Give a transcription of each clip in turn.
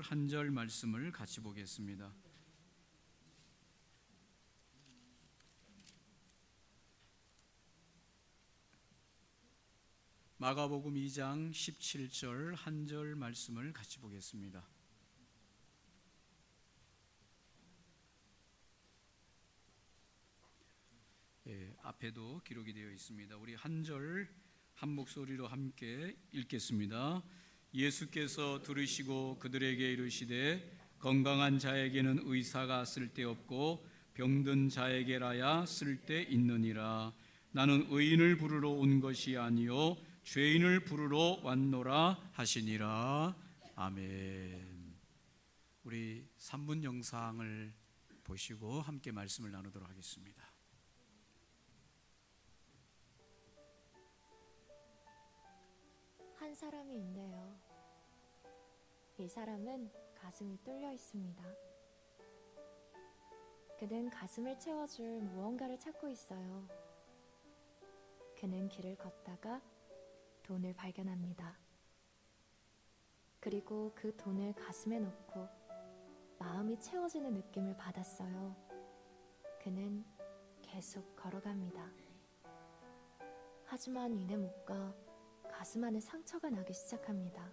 한 절 말씀을 같이 보겠습니다. 마가복음 2장 17절 한 절 말씀을 같이 보겠습니다. 앞에도 기록이 되어 있습니다. 우리 한 절 한 목소리로 함께 읽겠습니다. 예수께서 들으시고 그들에게 이르시되 건강한 자에게는 의사가 쓸데없고 병든 자에게라야 쓸데있느니라. 나는 의인을 부르러 온 것이 아니요 죄인을 부르러 왔노라 하시니라. 아멘. 우리 3분 영상을 보시고 함께 말씀을 나누도록 하겠습니다. 한 사람이 있네요. 이 사람은 가슴이 뚫려 있습니다. 그는 가슴을 채워줄 무언가를 찾고 있어요. 그는 길을 걷다가 돈을 발견합니다. 그리고 그 돈을 가슴에 넣고 마음이 채워지는 느낌을 받았어요. 그는 계속 걸어갑니다. 하지만 이내 못 가 가슴 안에 상처가 나기 시작합니다.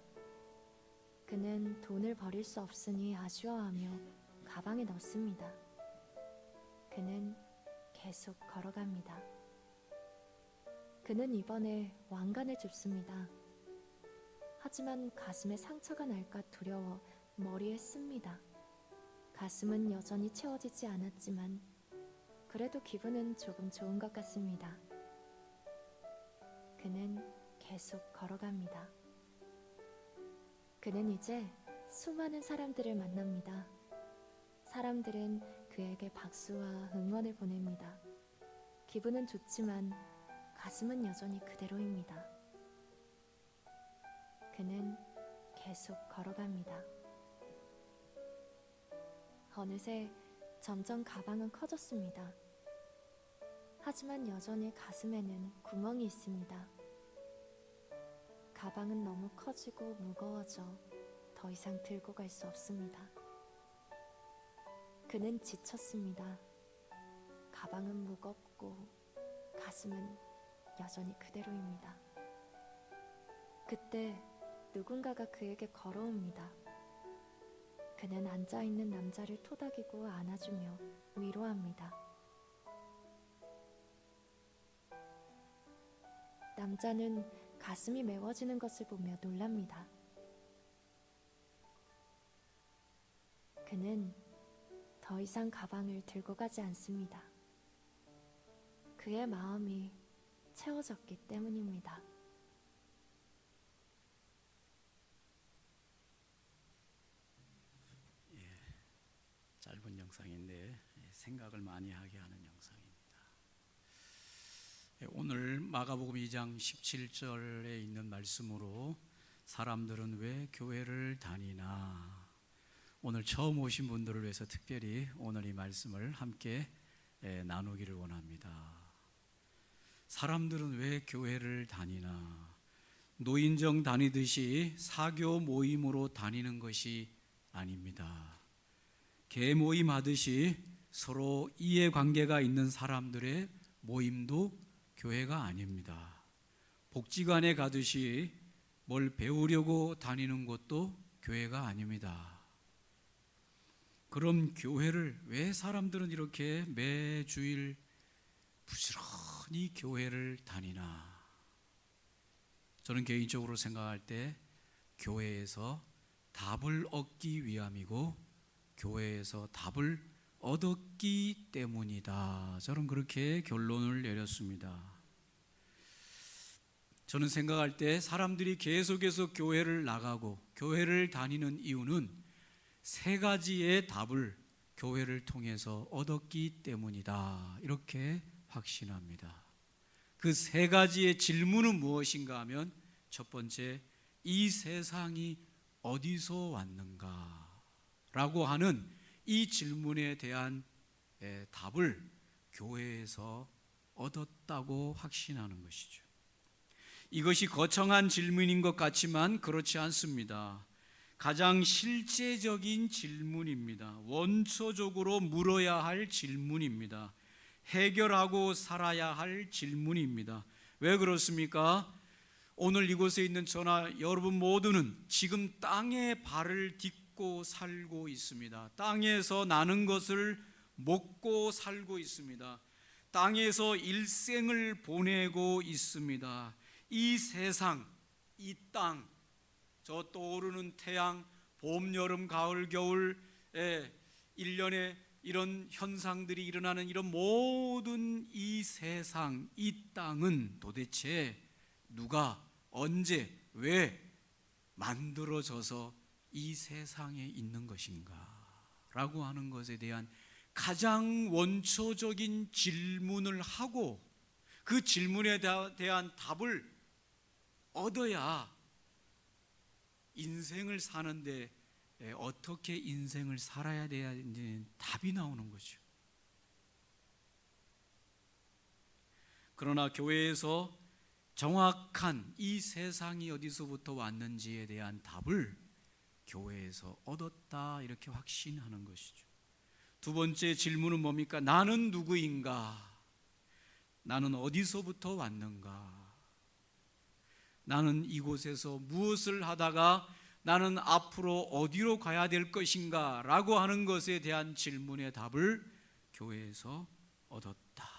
그는 돈을 버릴 수 없으니 아쉬워하며 가방에 넣습니다. 그는 계속 걸어갑니다. 그는 이번에 왕관을 줍습니다. 하지만 가슴에 상처가 날까 두려워 머리에 씁니다. 가슴은 여전히 채워지지 않았지만 그래도 기분은 조금 좋은 것 같습니다. 그는 계속 걸어갑니다. 그는 이제 수많은 사람들을 만납니다. 사람들은 그에게 박수와 응원을 보냅니다. 기분은 좋지만 가슴은 여전히 그대로입니다. 그는 계속 걸어갑니다. 어느새 점점 가방은 커졌습니다. 하지만 여전히 가슴에는 구멍이 있습니다. 가방은 너무 커지고 무거워져 더 이상 들고 갈 수 없습니다. 그는 지쳤습니다. 가방은 무겁고 가슴은 여전히 그대로입니다. 그때 누군가가 그에게 걸어옵니다. 그는 앉아있는 남자를 토닥이고 안아주며 위로합니다. 남자는 가슴이 메워지는 것을 보며 놀랍니다. 그는 더 이상 가방을 들고 가지 않습니다. 그의 마음이 채워졌기 때문입니다. 짧은 영상인데 생각을 많이 하게 하는 영상입니다. 오늘 마가복음 2장 17절에 있는 말씀으로 사람들은 왜 교회를 다니나, 오늘 처음 오신 분들을 위해서 특별히 오늘 이 말씀을 함께 나누기를 원합니다. 사람들은 왜 교회를 다니나, 노인정 다니듯이 사교 모임으로 다니는 것이 아닙니다. 계모임 하듯이 서로 이해관계가 있는 사람들의 모임도 교회가 아닙니다. 복지관에 가듯이 뭘 배우려고 다니는 것도 교회가 아닙니다. 그럼 교회를 왜 사람들은 이렇게 매주일 부지런히 교회를 다니나? 저는 개인적으로 생각할 때 교회에서 답을 얻기 위함이고 교회에서 답을 얻었기 때문이다. 저는 그렇게 결론을 내렸습니다. 저는 생각할 때 사람들이 계속해서 교회를 나가고 교회를 다니는 이유는 세 가지의 답을 교회를 통해서 얻었기 때문이다. 이렇게 확신합니다. 그 세 가지의 질문은 무엇인가 하면, 첫 번째, 이 세상이 어디서 왔는가? 라고 하는 이 질문에 대한 답을 교회에서 얻었다고 확신하는 것이죠. 이것이 거창한 질문인 것 같지만 그렇지 않습니다. 가장 실제적인 질문입니다. 원초적으로 물어야 할 질문입니다. 해결하고 살아야 할 질문입니다. 왜 그렇습니까? 오늘 이곳에 있는 저나 여러분 모두는 지금 땅에 발을 딛고 살고 있습니다. 땅에서 나는 것을 먹고 살고 있습니다. 땅에서 일생을 보내고 있습니다. 이 세상, 이 땅, 저 떠오르는 태양, 봄, 여름, 가을, 겨울, 1년에 이런 현상들이 일어나는 이런 모든 이 세상, 이 땅은 도대체 누가, 언제, 왜 만들어져서 이 세상에 있는 것인가? 라고 하는 것에 대한 가장 원초적인 질문을 하고 그 질문에 대한 답을 얻어야 인생을 사는데 어떻게 인생을 살아야 되는지 답이 나오는 거죠. 그러나 교회에서 정확한 이 세상이 어디서부터 왔는지에 대한 답을 교회에서 얻었다 이렇게 확신하는 것이죠. 두 번째 질문은 뭡니까? 나는 누구인가? 나는 어디서부터 왔는가? 나는 이곳에서 무엇을 하다가 나는 앞으로 어디로 가야 될 것인가? 라고 하는 것에 대한 질문의 답을 교회에서 얻었다.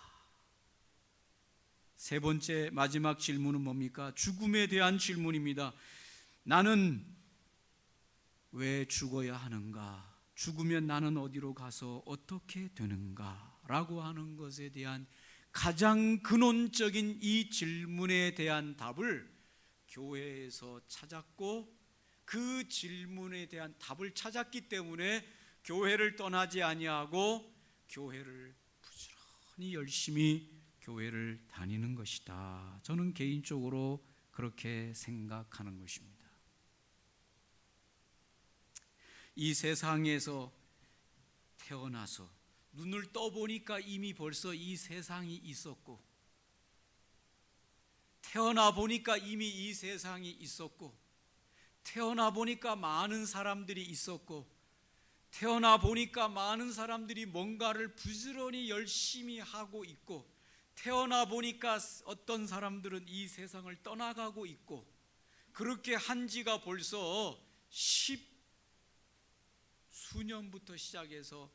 세 번째 마지막 질문은 뭡니까? 죽음에 대한 질문입니다. 나는 왜 죽어야 하는가? 죽으면 나는 어디로 가서 어떻게 되는가? 라고 하는 것에 대한 가장 근원적인 이 질문에 대한 답을 교회에서 찾았고 그 질문에 대한 답을 찾았기 때문에 교회를 떠나지 아니하고 교회를 부지런히 열심히 교회를 다니는 것이다. 저는 개인적으로 그렇게 생각하는 것입니다. 이 세상에서 태어나서 눈을 떠보니까 이미 벌써 이 세상이 있었고, 태어나 보니까 이미 이 세상이 있었고, 태어나 보니까 많은 사람들이 있었고, 태어나 보니까 많은 사람들이 뭔가를 부지런히 열심히 하고 있고, 태어나 보니까 어떤 사람들은 이 세상을 떠나가고 있고, 그렇게 한 지가 벌써 수년부터 시작해서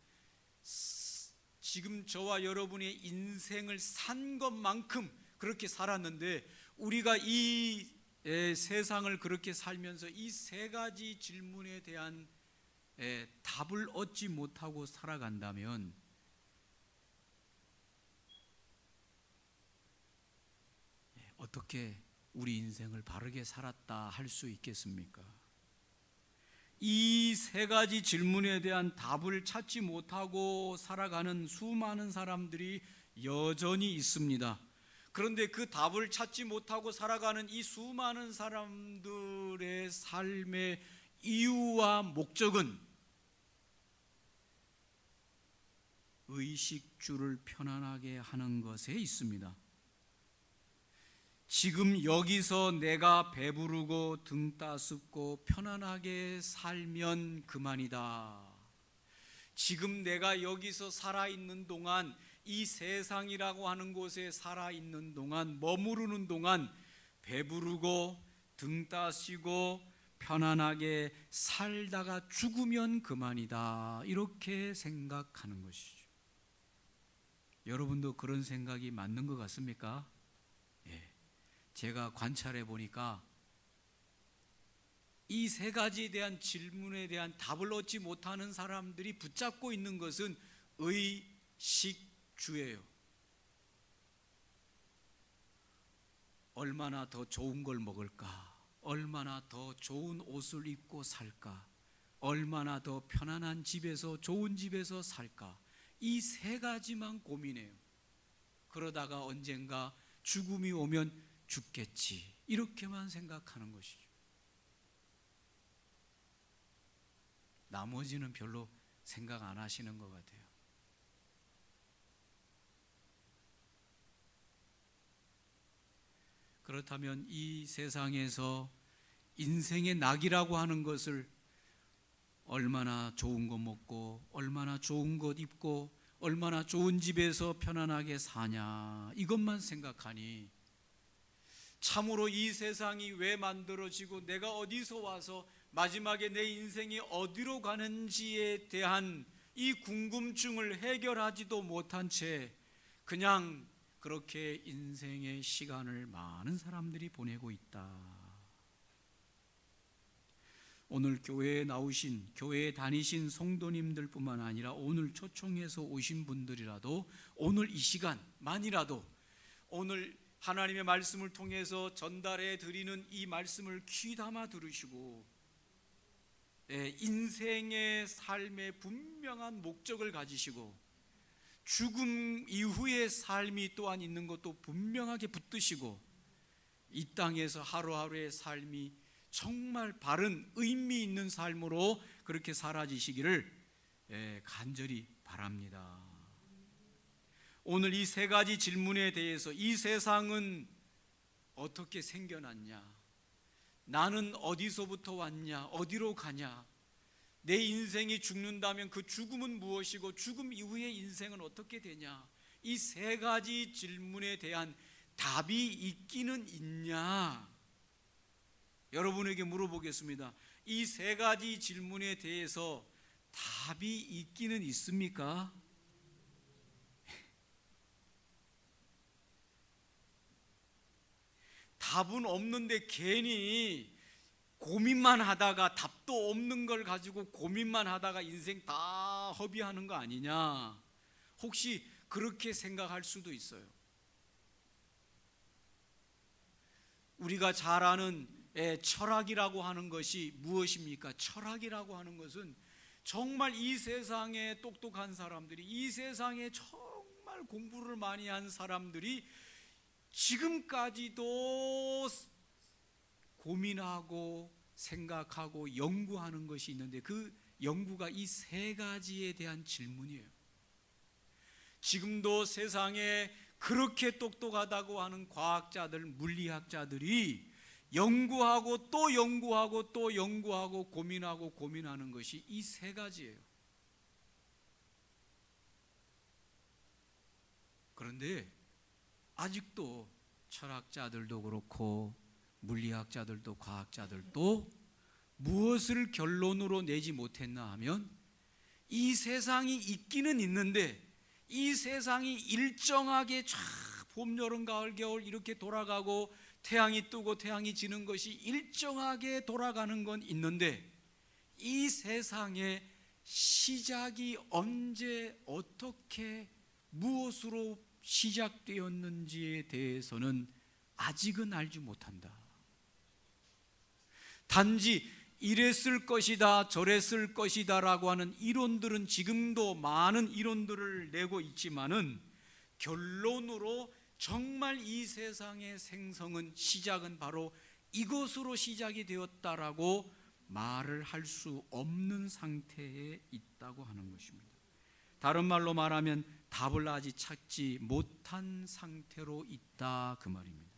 지금 저와 여러분의 인생을 산 것만큼 그렇게 살았는데, 우리가 이 세상을 그렇게 살면서 이 세 가지 질문에 대한 답을 얻지 못하고 살아간다면 어떻게 우리 인생을 바르게 살았다 할 수 있겠습니까? 이 세 가지 질문에 대한 답을 찾지 못하고 살아가는 수많은 사람들이 여전히 있습니다. 그런데 그 답을 찾지 못하고 살아가는 이 수많은 사람들의 삶의 이유와 목적은 의식주를 편안하게 하는 것에 있습니다. 지금 여기서 내가 배부르고 등 따숩고 편안하게 살면 그만이다. 지금 내가 여기서 살아있는 동안, 이 세상이라고 하는 곳에 살아있는 동안, 머무르는 동안 배부르고 등 따시고 편안하게 살다가 죽으면 그만이다. 이렇게 생각하는 것이죠. 여러분도 그런 생각이 맞는 것 같습니까? 제가 관찰해 보니까 이 세 가지에 대한 질문에 대한 답을 얻지 못하는 사람들이 붙잡고 있는 것은 의식주예요. 얼마나 더 좋은 걸 먹을까? 얼마나 더 좋은 옷을 입고 살까? 얼마나 더 편안한 집에서, 좋은 집에서 살까? 이 세 가지만 고민해요. 그러다가 언젠가 죽음이 오면 죽겠지, 이렇게만 생각하는 것이죠. 나머지는 별로 생각 안 하시는 것 같아요. 그렇다면 이 세상에서 인생의 낙이라고 하는 것을 얼마나 좋은 거 먹고 얼마나 좋은 것 입고 얼마나 좋은 집에서 편안하게 사냐, 이것만 생각하니 참으로 이 세상이 왜 만들어지고 내가 어디서 와서 마지막에 내 인생이 어디로 가는지에 대한 이 궁금증을 해결하지도 못한 채 그냥 그렇게 인생의 시간을 많은 사람들이 보내고 있다. 오늘 교회에 나오신, 교회에 다니신 성도님들 뿐만 아니라 오늘 초청해서 오신 분들이라도 오늘 이 시간만이라도 오늘 하나님의 말씀을 통해서 전달해 드리는 이 말씀을 귀담아 들으시고 인생의 삶의 분명한 목적을 가지시고 죽음 이후의 삶이 또한 있는 것도 분명하게 붙드시고 이 땅에서 하루하루의 삶이 정말 바른 의미 있는 삶으로 그렇게 사라지시기를 간절히 바랍니다. 오늘 이 세 가지 질문에 대해서, 이 세상은 어떻게 생겨났냐, 나는 어디서부터 왔냐, 어디로 가냐, 내 인생이 죽는다면 그 죽음은 무엇이고 죽음 이후의 인생은 어떻게 되냐, 이 세 가지 질문에 대한 답이 있기는 있냐, 여러분에게 물어보겠습니다. 이 세 가지 질문에 대해서 답이 있기는 있습니까? 답은 없는데 괜히 고민만 하다가, 답도 없는 걸 가지고 고민만 하다가 인생 다 허비하는 거 아니냐, 혹시 그렇게 생각할 수도 있어요. 우리가 잘 아는 철학이라고 하는 것이 무엇입니까? 철학이라고 하는 것은 정말 이 세상에 똑똑한 사람들이, 이 세상에 정말 공부를 많이 한 사람들이 지금까지도 고민하고 생각하고 연구하는 것이 있는데, 그 연구가 이 세 가지에 대한 질문이에요. 지금도 세상에 그렇게 똑똑하다고 하는 과학자들, 물리학자들이 연구하고 또 연구하고 또 연구하고 고민하고 고민하는 것이 이 세 가지예요. 그런데 아직도 철학자들도 그렇고 물리학자들도 과학자들도 무엇을 결론으로 내지 못했나 하면, 이 세상이 있기는 있는데 이 세상이 일정하게 쫙 봄, 여름, 가을, 겨울 이렇게 돌아가고 태양이 뜨고 태양이 지는 것이 일정하게 돌아가는 건 있는데, 이 세상의 시작이 언제 어떻게 무엇으로 시작되었는지에 대해서는 아직은 알지 못한다. 단지 이랬을 것이다 저랬을 것이다 라고 하는 이론들은 지금도 많은 이론들을 내고 있지만은, 결론으로 정말 이 세상의 생성은, 시작은 바로 이것으로 시작이 되었다라고 말을 할 수 없는 상태에 있다고 하는 것입니다. 다른 말로 말하면 답을 아직 찾지 못한 상태로 있다, 그 말입니다.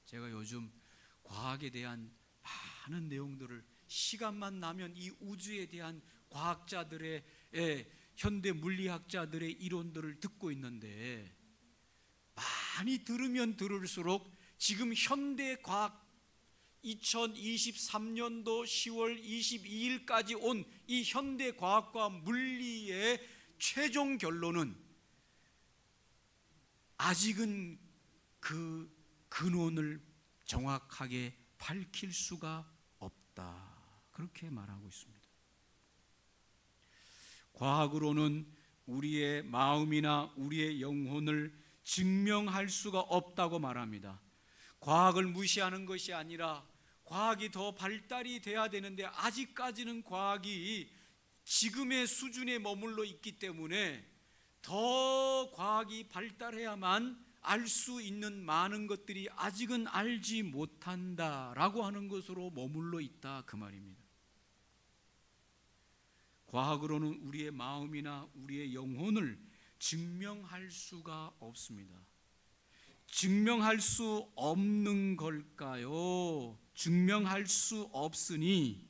제가 요즘 과학에 대한 많은 내용들을, 시간만 나면 이 우주에 대한 과학자들의, 현대 물리학자들의 이론들을 듣고 있는데, 많이 들으면 들을수록 지금 현대 과학 2023년도 10월 22일까지 온 이 현대 과학과 물리의 최종 결론은 아직은 그 근원을 정확하게 밝힐 수가 없다, 그렇게 말하고 있습니다. 과학으로는 우리의 마음이나 우리의 영혼을 증명할 수가 없다고 말합니다. 과학을 무시하는 것이 아니라 과학이 더 발달이 돼야 되는데, 아직까지는 과학이 지금의 수준에 머물러 있기 때문에 더 과학이 발달해야만 알 수 있는 많은 것들이 아직은 알지 못한다라고 하는 것으로 머물러 있다, 그 말입니다. 과학으로는 우리의 마음이나 우리의 영혼을 증명할 수가 없습니다. 증명할 수 없는 걸까요? 증명할 수 없으니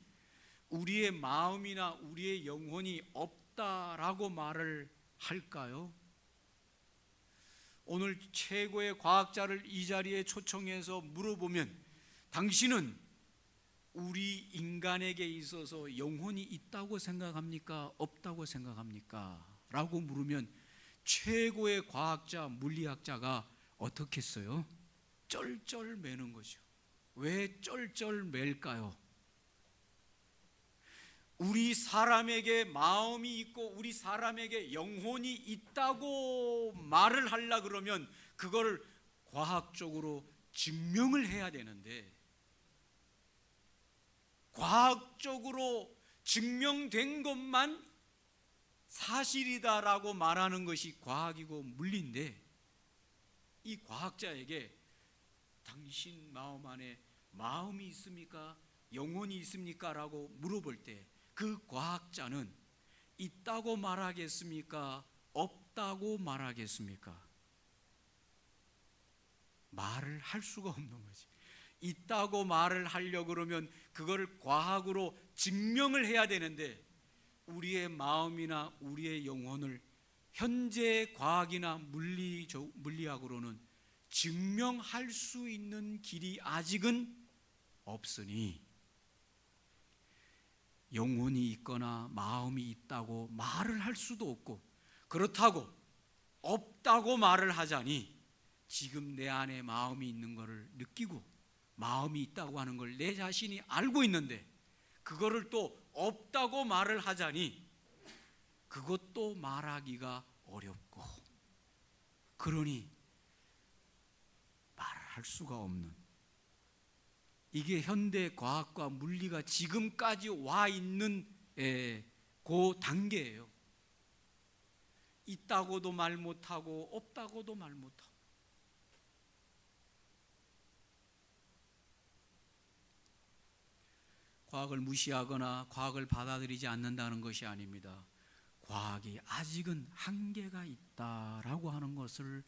우리의 마음이나 우리의 영혼이 없다라고 말을 할까요? 오늘 최고의 과학자를 이 자리에 초청해서 물어보면 당신은 우리 인간에게 있어서 영혼이 있다고 생각합니까? 없다고 생각합니까? 라고 물으면 최고의 과학자, 물리학자가 어떻게 했어요? 쩔쩔 매는 거죠. 왜 쩔쩔 맬까요? 우리 사람에게 마음이 있고 우리 사람에게 영혼이 있다고 말을 하려 그러면 그걸 과학적으로 증명을 해야 되는데, 과학적으로 증명된 것만 사실이다라고 말하는 것이 과학이고 물리인데, 이 과학자에게 당신 마음 안에 마음이 있습니까? 영혼이 있습니까? 라고 물어볼 때 그 과학자는 있다고 말하겠습니까? 없다고 말하겠습니까? 말을 할 수가 없는 거지. 있다고 말을 하려고 그러면 그걸 과학으로 증명을 해야 되는데, 우리의 마음이나 우리의 영혼을 현재 과학이나 물리학으로는 증명할 수 있는 길이 아직은 없으니 영혼이 있거나 마음이 있다고 말을 할 수도 없고, 그렇다고 없다고 말을 하자니 지금 내 안에 마음이 있는 것을 느끼고 마음이 있다고 하는 걸 내 자신이 알고 있는데 그거를 또 없다고 말을 하자니 그것도 말하기가 어렵고, 그러니 말을 할 수가 없는, 이게 현대 과학과 물리가 지금까지 와 있는 그 단계예요. 있다고도 말 못하고 없다고도 말 못하고. 과학을 무시하거나 과학을 받아들이지 않는다는 것이 아닙니다. 과학이 아직은 한계가 있다라고 하는 것을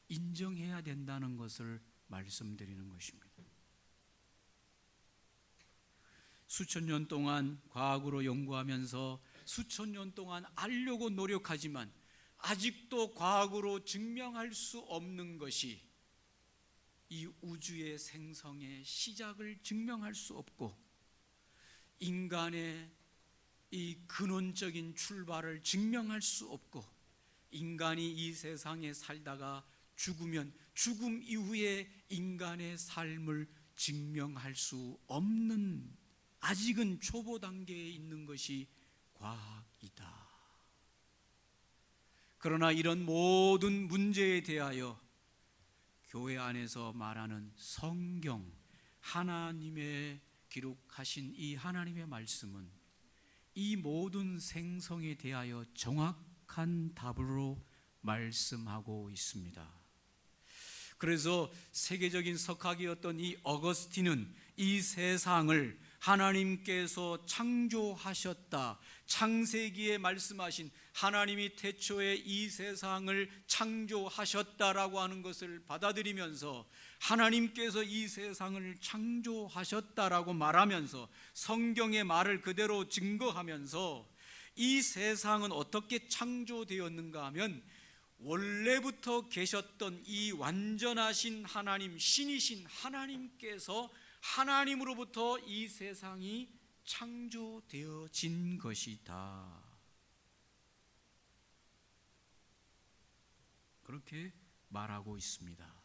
인정해야 된다는 것을 말씀드리는 것입니다. 수천 년 동안 과학으로 연구하면서 수천 년 동안 알려고 노력하지만 아직도 과학으로 증명할 수 없는 것이 이 우주의 생성의 시작을 증명할 수 없고, 인간의 이 근원적인 출발을 증명할 수 없고, 인간이 이 세상에 살다가 죽으면 죽음 이후에 인간의 삶을 증명할 수 없는, 아직은 초보 단계에 있는 것이 과학이다. 그러나 이런 모든 문제에 대하여 교회 안에서 말하는 성경, 하나님의 기록하신 이 하나님의 말씀은 이 모든 생성에 대하여 정확한 답으로 말씀하고 있습니다. 그래서 세계적인 석학이었던 이 어거스틴은 이 세상을 하나님께서 창조하셨다, 창세기에 말씀하신 하나님이 태초에 이 세상을 창조하셨다라고 하는 것을 받아들이면서 하나님께서 이 세상을 창조하셨다라고 말하면서 성경의 말을 그대로 증거하면서 이 세상은 어떻게 창조되었는가 하면 원래부터 계셨던 이 완전하신 하나님, 신이신 하나님께서 하나님으로부터 이 세상이 창조되어진 것이다. 그렇게 말하고 있습니다.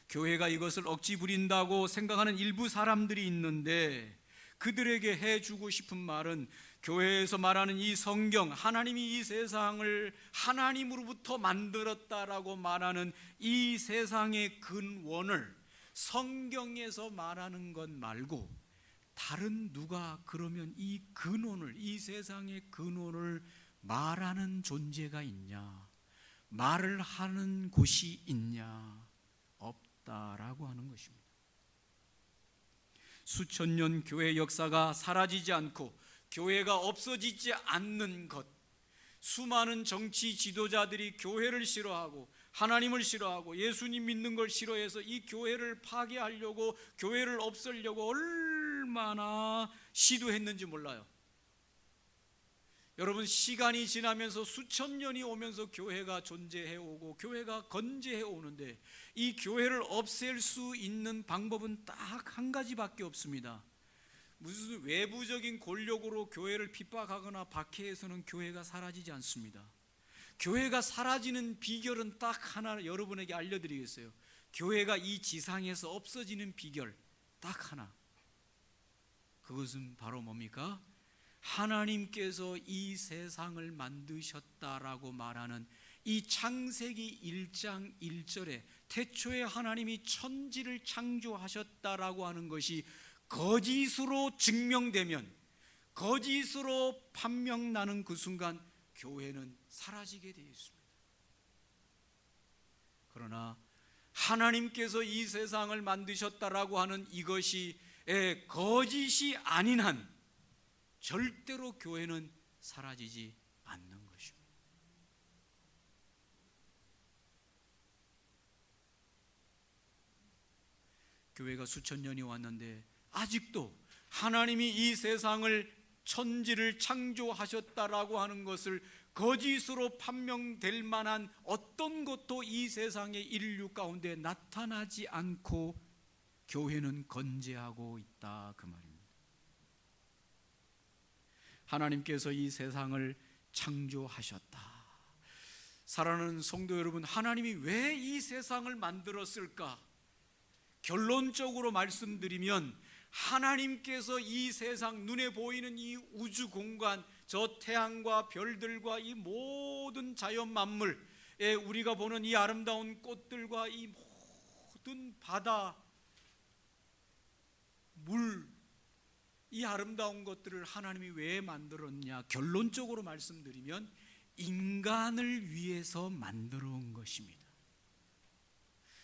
교회가 이것을 억지 부린다고 생각하는 일부 사람들이 있는데, 그들에게 해주고 싶은 말은 교회에서 말하는 이 성경, 하나님이 이 세상을 하나님으로부터 만들었다라고 말하는 이 세상의 근원을 성경에서 말하는 것 말고 다른 누가 그러면 이 근원을, 이 세상의 근원을 말하는 존재가 있냐, 말을 하는 곳이 있냐, 없다라고 하는 것입니다. 수천 년 교회 역사가 사라지지 않고 교회가 없어지지 않는 것, 수많은 정치 지도자들이 교회를 싫어하고 하나님을 싫어하고 예수님 믿는 걸 싫어해서 이 교회를 파괴하려고, 교회를 없애려고 얼마나 시도했는지 몰라요. 여러분, 시간이 지나면서 수천 년이 오면서 교회가 존재해 오고 교회가 건재해 오는데 이 교회를 없앨 수 있는 방법은 딱 한 가지밖에 없습니다. 무슨 외부적인 권력으로 교회를 핍박하거나 박해해서는 교회가 사라지지 않습니다. 교회가 사라지는 비결은 딱 하나 여러분에게 알려드리겠어요. 교회가 이 지상에서 없어지는 비결 딱 하나. 그것은 바로 뭡니까? 하나님께서 이 세상을 만드셨다라고 말하는 이 창세기 1장 1절에 태초에 하나님이 천지를 창조하셨다라고 하는 것이 거짓으로 증명되면, 거짓으로 판명나는 그 순간 교회는 사라지게 되어 있습니다. 그러나 하나님께서 이 세상을 만드셨다라고 하는 이것이 거짓이 아닌 한 절대로 교회는 사라지지 않는 것입니다. 교회가 수천 년이 왔는데 아직도 하나님이 이 세상을 천지를 창조하셨다라고 하는 것을 거짓으로 판명될 만한 어떤 것도 이 세상의 인류 가운데 나타나지 않고 교회는 건재하고 있다, 그 말입니다. 하나님께서 이 세상을 창조하셨다. 사랑하는 성도 여러분, 하나님이 왜 이 세상을 만들었을까? 결론적으로 말씀드리면 하나님께서 이 세상, 눈에 보이는 이 우주 공간, 저 태양과 별들과 이 모든 자연 만물, 우리가 보는 이 아름다운 꽃들과 이 모든 바다, 물, 이 아름다운 것들을 하나님이 왜 만들었냐? 결론적으로 말씀드리면 인간을 위해서 만들어 온 것입니다.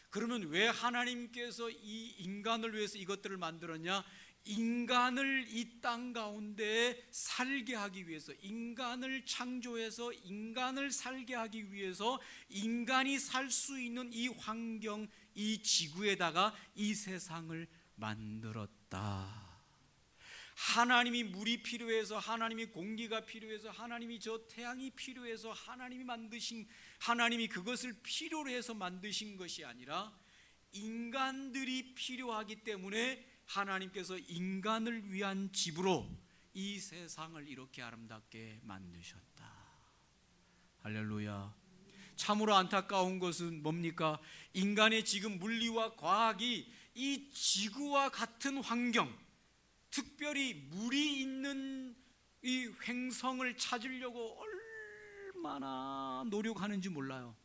그러면 왜 하나님께서 이 인간을 위해서 이것들을 만들었냐? 인간을 이 땅 가운데 살게 하기 위해서, 인간을 창조해서 인간을 살게 하기 위해서 인간이 살 수 있는 이 환경, 이 지구에다가 이 세상을 만들었다. 하나님이 물이 필요해서, 하나님이 공기가 필요해서, 하나님이 저 태양이 필요해서 하나님이 만드신, 하나님이 그것을 필요로 해서 만드신 것이 아니라 인간들이 필요하기 때문에 하나님께서 인간을 위한 집으로 이 세상을 이렇게 아름답게 만드셨다. 할렐루야. 참으로 안타까운 것은 뭡니까? 인간의 지금 물리와 과학이 이 지구와 같은 환경, 특별히 물이 있는 이 횡성을 찾으려고 얼마나 노력하는지 몰라요.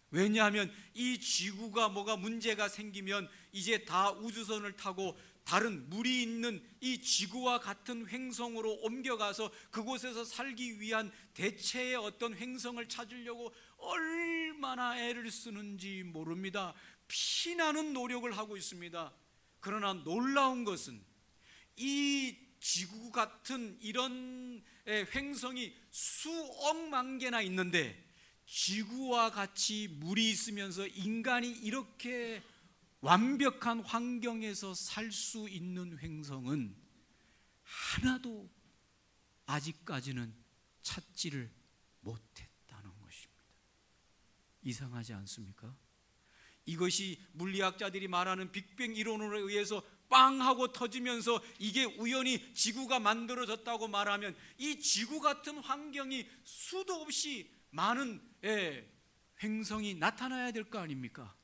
왜냐하면 이 지구가 뭐가 문제가 생기면 이제 다 우주선을 타고 다른 물이 있는 이 지구와 같은 횡성으로 옮겨가서 그곳에서 살기 위한 대체의 어떤 횡성을 찾으려고 얼마나 애를 쓰는지 모릅니다. 피나는 노력을 하고 있습니다. 그러나 놀라운 것은 이 지구 같은 이런 횡성이 수억만 개나 있는데 지구와 같이 물이 있으면서 인간이 이렇게 완벽한 환경에서 살 수 있는 횡성은 하나도 아직까지는 찾지를 못했다는 것입니다. 이상하지 않습니까? 이것이 물리학자들이 말하는 빅뱅 이론으로 의해서 빵 하고 터지면서 이게 우연히 지구가 만들어졌다고 말하면 이 지구 같은 환경이 수도 없이 많은 횡성이 나타나야 될 거 아닙니까?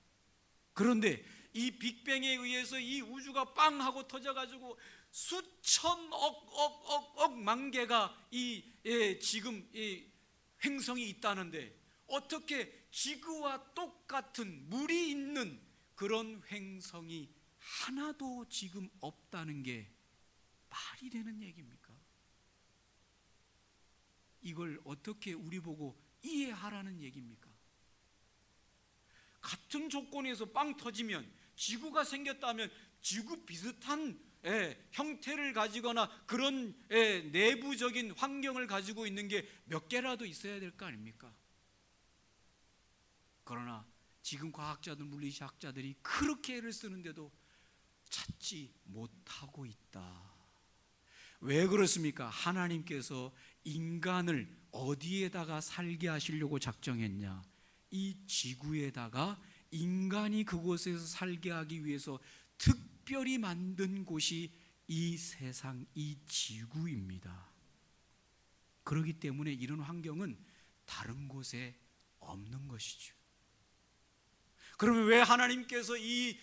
그런데 이 빅뱅에 의해서 이 우주가 빵 하고 터져가지고 수천억 만 개가 지금 이 횡성이 있다는데 어떻게 지구와 똑같은 물이 있는 그런 횡성이 하나도 지금 없다는 게 말이 되는 얘기입니까? 이걸 어떻게 우리 보고 이해하라는 얘기입니까? 같은 조건에서 빵 터지면 지구가 생겼다면 지구 비슷한 형태를 가지거나 그런 내부적인 환경을 가지고 있는 게 몇 개라도 있어야 될 거 아닙니까? 그러나 지금 과학자들, 물리학자들이 그렇게 애를 쓰는데도 찾지 못하고 있다. 왜 그렇습니까? 하나님께서 인간을 어디에다가 살게 하시려고 작정했냐? 이 지구에다가 인간이 그곳에서 살게 하기 위해서 특별히 만든 곳이 이 세상, 이 지구입니다. 그렇기 때문에 이런 환경은 다른 곳에 없는 것이죠. 그러면 왜 하나님께서 이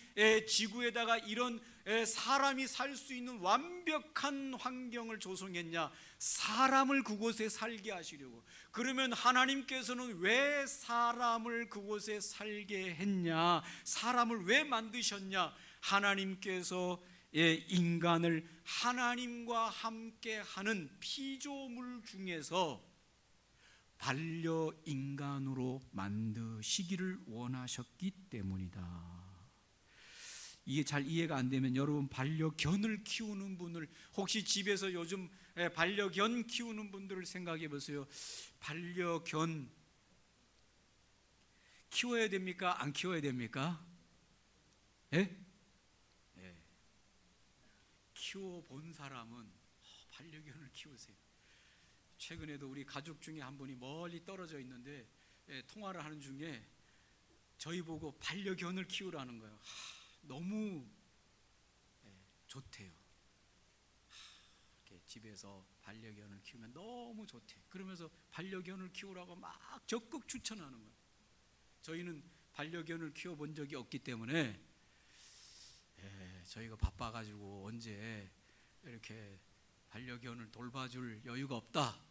지구에다가 이런 사람이 살 수 있는 완벽한 환경을 조성했냐? 사람을 그곳에 살게 하시려고. 그러면 하나님께서는 왜 사람을 그곳에 살게 했냐? 사람을 왜 만드셨냐? 하나님께서 인간을 하나님과 함께하는 피조물 중에서 반려인간으로 만드시기를 원하셨기 때문이다. 이게 잘 이해가 안 되면 여러분, 반려견을 키우는 분을, 혹시 집에서 요즘 반려견 키우는 분들을 생각해 보세요. 반려견 키워야 됩니까? 안 키워야 됩니까? 예? 예. 키워본 사람은 반려견을 키우세요. 최근에도 우리 가족 중에 한 분이 멀리 떨어져 있는데 통화를 하는 중에 저희 보고 반려견을 키우라는 거예요. 너무 좋대요. 이렇게 집에서 반려견을 키우면 너무 좋대. 그러면서 반려견을 키우라고 막 적극 추천하는 거예요. 저희는 반려견을 키워본 적이 없기 때문에 저희가 바빠가지고 언제 이렇게 반려견을 돌봐줄 여유가 없다,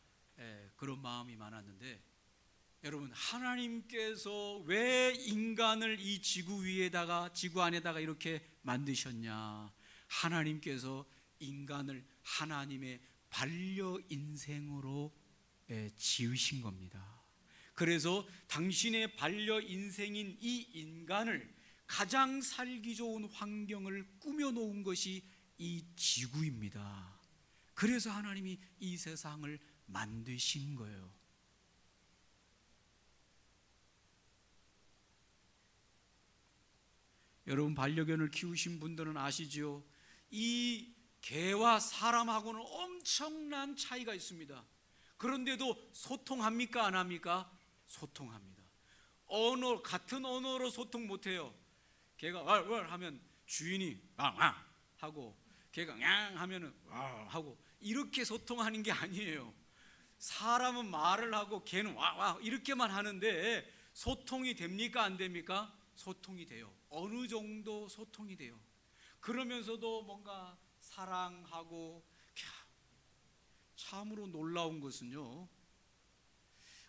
그런 마음이 많았는데, 여러분, 하나님께서 왜 인간을 이 지구 위에다가, 지구 안에다가 이렇게 만드셨냐? 하나님께서 인간을 하나님의 반려 인생으로 지으신 겁니다. 그래서 당신의 반려 인생인 이 인간을 가장 살기 좋은 환경을 꾸며놓은 것이 이 지구입니다. 그래서 하나님이 이 세상을 만드신 거예요. 여러분, 반려견을 키우신 분들은 아시죠? 이 개와 사람하고는 엄청난 차이가 있습니다. 그런데도 소통합니까? 안 합니까? 소통합니다. 같은 언어로 소통 못해요. 개가 왈왈 하면 주인이 왕왕 하고, 개가 냥 하면은 와 하고, 이렇게 소통하는 게 아니에요. 사람은 말을 하고 개는 와와 이렇게만 하는데 소통이 됩니까? 안 됩니까? 소통이 돼요. 어느 정도 소통이 돼요. 그러면서도 뭔가 사랑하고. 참으로 놀라운 것은요,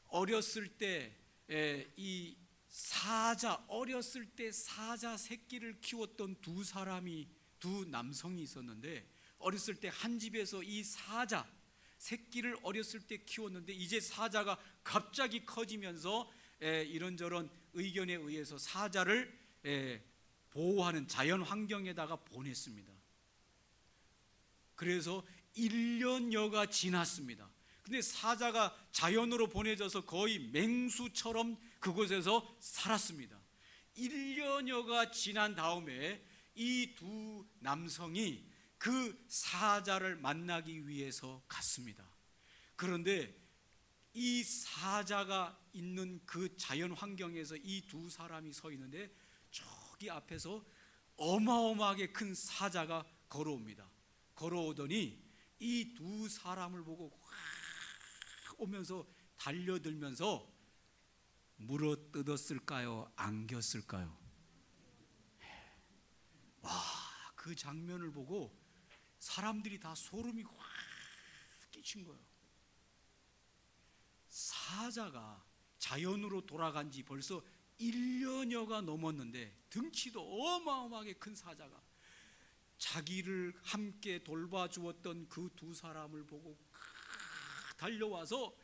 어렸을 때 어렸을 때 사자 새끼를 키웠던 두 남성이 있었는데, 어렸을 때 한 집에서 이 사자 새끼를 어렸을 때 키웠는데, 이제 사자가 갑자기 커지면서 이런저런 의견에 의해서 사자를 보호하는 자연 환경에다가 보냈습니다. 그래서 1년여가 지났습니다. 근데 사자가 자연으로 보내져서 거의 맹수처럼 그곳에서 살았습니다. 1년여가 지난 다음에 이 두 남성이 그 사자를 만나기 위해서 갔습니다. 그런데 이 사자가 있는 그 자연 환경에서 이 두 사람이 서 있는데, 저기 앞에서 어마어마하게 큰 사자가 걸어옵니다. 걸어오더니 이 두 사람을 보고 확 오면서 달려들면서 물어뜯었을까요? 안겼을까요? 와, 그 장면을 보고 사람들이 다 소름이 확 끼친 거예요. 사자가 자연으로 돌아간 지 벌써 1년여가 넘었는데, 등치도 어마어마하게 큰 사자가 자기를 함께 돌봐주었던 그 두 사람을 보고 달려와서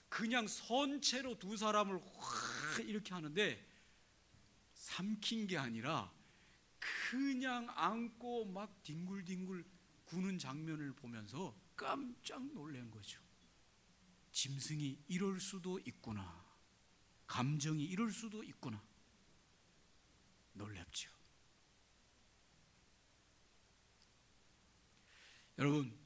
그냥 선체로 두 사람을 확 이렇게 하는데, 삼킨 게 아니라 그냥 안고 막 뒹굴뒹굴 구는 장면을 보면서 깜짝 놀란 거죠. 짐승이 이럴 수도 있구나, 감정이 이럴 수도 있구나, 놀랍죠. 여러분,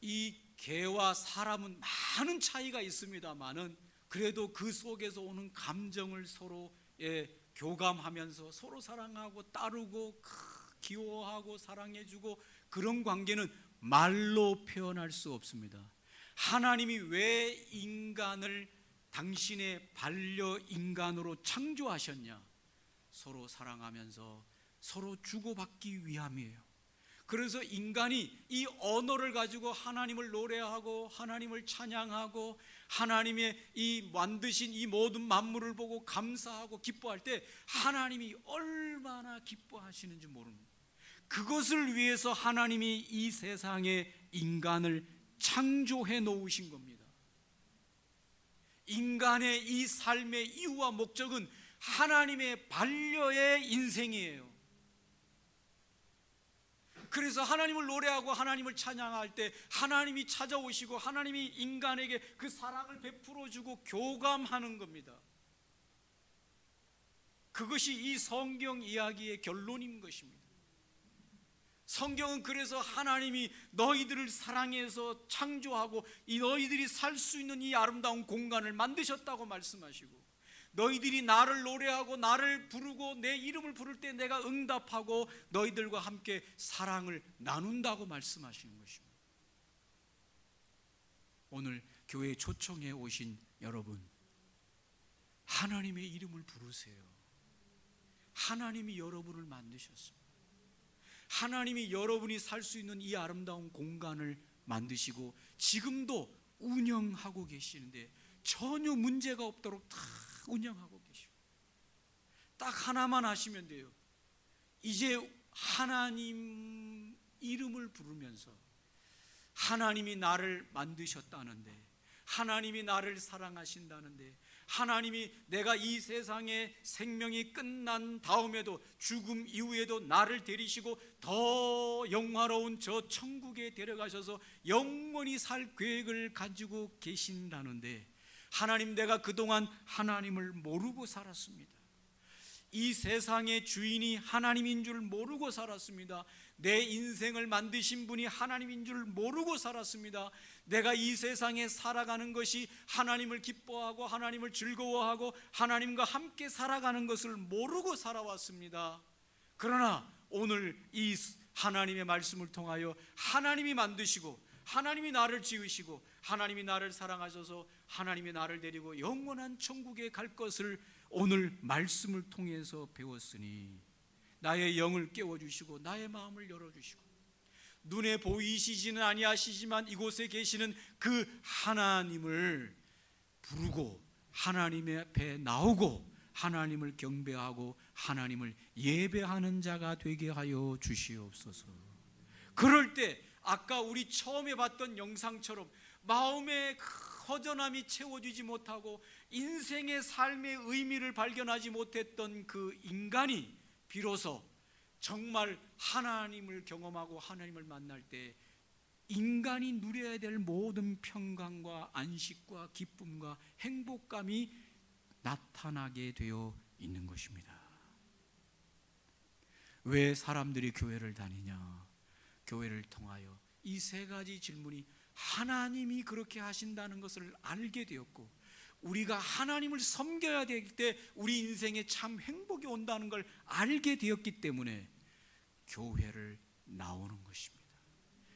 이 개와 사람은 많은 차이가 있습니다만은 그래도 그 속에서 오는 감정을 서로 교감하면서 서로 사랑하고 따르고 기호하고 사랑해주고 그런 관계는 말로 표현할 수 없습니다. 하나님이 왜 인간을 당신의 반려인간으로 창조하셨냐? 서로 사랑하면서 서로 주고받기 위함이에요. 그래서 인간이 이 언어를 가지고 하나님을 노래하고 하나님을 찬양하고 하나님의 이 만드신 이 모든 만물을 보고 감사하고 기뻐할 때 하나님이 얼마나 기뻐하시는지 모릅니다. 그것을 위해서 하나님이 이 세상에 인간을 창조해 놓으신 겁니다. 인간의 이 삶의 이유와 목적은 하나님의 반려의 인생이에요. 그래서 하나님을 노래하고 하나님을 찬양할 때 하나님이 찾아오시고 하나님이 인간에게 그 사랑을 베풀어 주고 교감하는 겁니다. 그것이 이 성경 이야기의 결론인 것입니다. 성경은 그래서 하나님이 너희들을 사랑해서 창조하고 이 너희들이 살 수 있는 이 아름다운 공간을 만드셨다고 말씀하시고, 너희들이 나를 노래하고 나를 부르고 내 이름을 부를 때 내가 응답하고 너희들과 함께 사랑을 나눈다고 말씀하시는 것입니다. 오늘 교회에 초청해 오신 여러분, 하나님의 이름을 부르세요. 하나님이 여러분을 만드셨습니다. 하나님이 여러분이 살 수 있는 이 아름다운 공간을 만드시고 지금도 운영하고 계시는데 전혀 문제가 없도록 다 운영하고 계십니다. 딱 하나만 하시면 돼요. 이제 하나님 이름을 부르면서 하나님이 나를 만드셨다는데, 하나님이 나를 사랑하신다는데, 하나님이 내가 이 세상의 생명이 끝난 다음에도 죽음 이후에도 나를 데리시고 더 영화로운 저 천국에 데려가셔서 영원히 살 계획을 가지고 계신다는데, 하나님, 내가 그동안 하나님을 모르고 살았습니다. 이 세상의 주인이 하나님인 줄 모르고 살았습니다. 내 인생을 만드신 분이 하나님인 줄 모르고 살았습니다. 내가 이 세상에 살아가는 것이 하나님을 기뻐하고 하나님을 즐거워하고 하나님과 함께 살아가는 것을 모르고 살아왔습니다. 그러나 오늘 이 하나님의 말씀을 통하여 하나님이 만드시고 하나님이 나를 지으시고 하나님이 나를 사랑하셔서 하나님이 나를 데리고 영원한 천국에 갈 것을 오늘 말씀을 통해서 배웠으니, 나의 영을 깨워주시고 나의 마음을 열어주시고 눈에 보이시지는 아니하시지만 이곳에 계시는 그 하나님을 부르고 하나님의 앞에 나오고 하나님을 경배하고 하나님을 예배하는 자가 되게 하여 주시옵소서. 그럴 때 아까 우리 처음에 봤던 영상처럼 마음의 허전함이 채워지지 못하고 인생의 삶의 의미를 발견하지 못했던 그 인간이 비로소 정말 하나님을 경험하고 하나님을 만날 때 인간이 누려야 될 모든 평강과 안식과 기쁨과 행복감이 나타나게 되어 있는 것입니다. 왜 사람들이 교회를 다니냐? 교회를 통하여 이 세 가지 질문이 하나님이 그렇게 하신다는 것을 알게 되었고, 우리가 하나님을 섬겨야 될 때 우리 인생에 참 행복이 온다는 걸 알게 되었기 때문에 교회를 나오는 것입니다.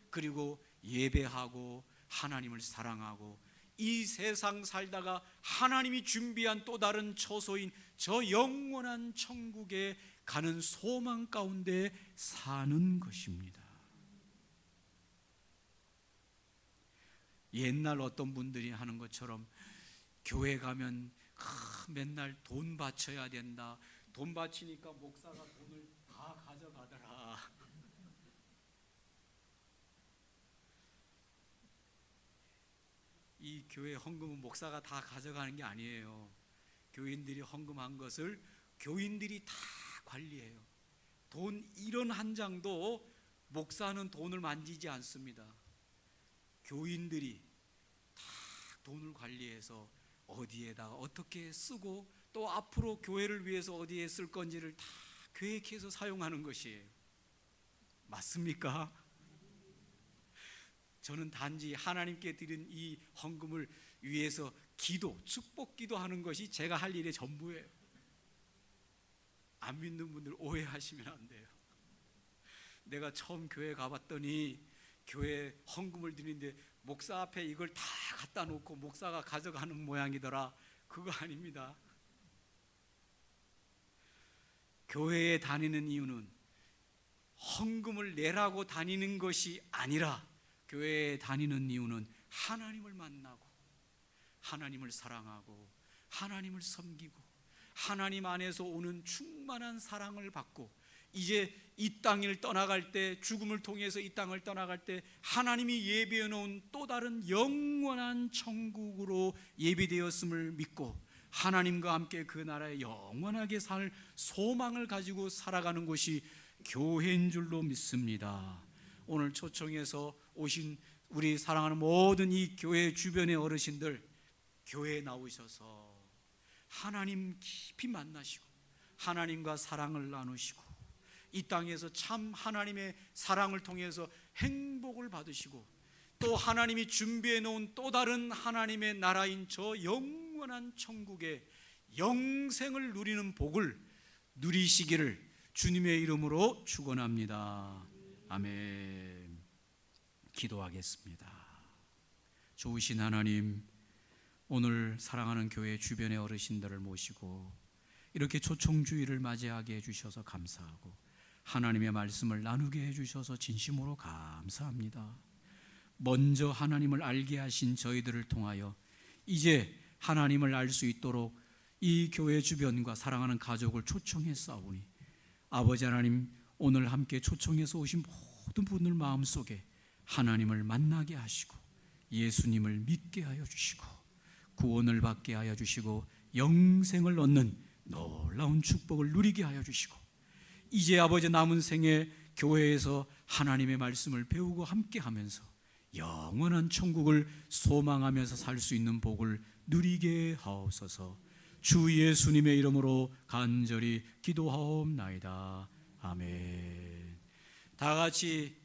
그리고 예배하고 하나님을 사랑하고 이 세상 살다가 하나님이 준비한 또 다른 처소인 저 영원한 천국에 가는 소망 가운데 사는 것입니다. 옛날 어떤 분들이 하는 것처럼 교회 가면 맨날 돈 바쳐야 된다, 돈 바치니까 목사가 돈을 다 가져가더라. 이 교회 헌금은 목사가 다 가져가는 게 아니에요. 교인들이 헌금한 것을 교인들이 다 관리해요. 돈 1원 한 장도 목사는 돈을 만지지 않습니다. 교인들이 다 돈을 관리해서 어디에다가 어떻게 쓰고 또 앞으로 교회를 위해서 어디에 쓸 건지를 다 계획해서 사용하는 것이에요. 맞습니까? 저는 단지 하나님께 드린 이 헌금을 위해서 기도, 축복 기도하는 것이 제가 할 일의 전부예요. 안 믿는 분들 오해하시면 안 돼요. 내가 처음 교회 가봤더니 교회 헌금을 드리는데 목사 앞에 이걸 다 갖다 놓고 목사가 가져가는 모양이더라. 그거 아닙니다. 교회에 다니는 이유는 헌금을 내라고 다니는 것이 아니라 교회에 다니는 이유는 하나님을 만나고 하나님을 사랑하고 하나님을 섬기고 하나님 안에서 오는 충만한 사랑을 받고 이제 이 땅을 떠나갈 때, 죽음을 통해서 이 땅을 떠나갈 때 하나님이 예비해 놓은 또 다른 영원한 천국으로 예비되었음을 믿고 하나님과 함께 그 나라에 영원하게 살 소망을 가지고 살아가는 곳이 교회인 줄로 믿습니다. 오늘 초청해서 오신 우리 사랑하는 모든 이 교회 주변의 어르신들, 교회에 나오셔서 하나님 깊이 만나시고 하나님과 사랑을 나누시고 이 땅에서 참 하나님의 사랑을 통해서 행복을 받으시고 또 하나님이 준비해 놓은 또 다른 하나님의 나라인 저 영원한 천국의 영생을 누리는 복을 누리시기를 주님의 이름으로 축원합니다. 아멘. 기도하겠습니다. 좋으신 하나님, 오늘 사랑하는 교회 주변의 어르신들을 모시고 이렇게 초청주의를 맞이하게 해주셔서 감사하고 하나님의 말씀을 나누게 해주셔서 진심으로 감사합니다. 먼저 하나님을 알게 하신 저희들을 통하여 이제 하나님을 알 수 있도록 이 교회 주변과 사랑하는 가족을 초청했사오니 아버지 하나님, 오늘 함께 초청해서 오신 모든 분들 마음속에 하나님을 만나게 하시고 예수님을 믿게 하여 주시고 구원을 받게 하여 주시고 영생을 얻는 놀라운 축복을 누리게 하여 주시고 이제 아버지 남은 생에 교회에서 하나님의 말씀을 배우고 함께하면서 영원한 천국을 소망하면서 살 수 있는 복을 누리게 하옵소서. 주 예수님의 이름으로 간절히 기도하옵나이다. 아멘. 다 같이